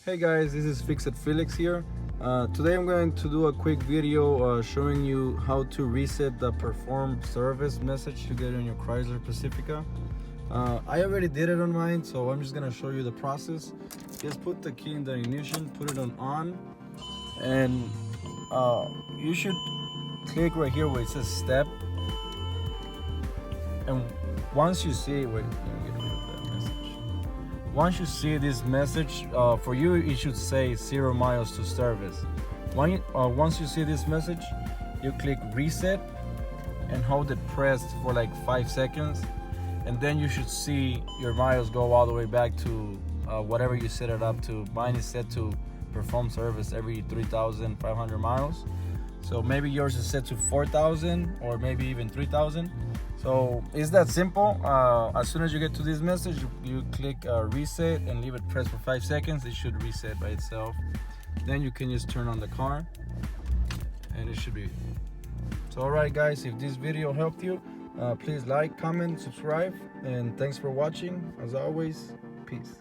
Hey guys, this is Felix here. Today I'm going to do a quick video showing you how to reset the perform service message you get on your Chrysler Pacifica. I already did it on mine, so I'm just gonna show you the process. Just put the key in the ignition, put it on, and you should click right here where it says step. And once you see, wait, let me get rid of that message. Once you see this message, for you it should say 0 miles to service. Once you see this message, you click reset and hold it pressed for like 5 seconds, and then you should see your miles go all the way back to whatever you set it up to. Mine is set to perform service every 3,500 miles. So maybe yours is set to 4,000 or maybe even 3,000. So it's that simple. As soon as you get to this message, you click reset and leave it pressed for 5 seconds. It should reset by itself. Then you can just turn on the car and it should be. So alright guys, if this video helped you, please like, comment, subscribe, and thanks for watching. As always, peace.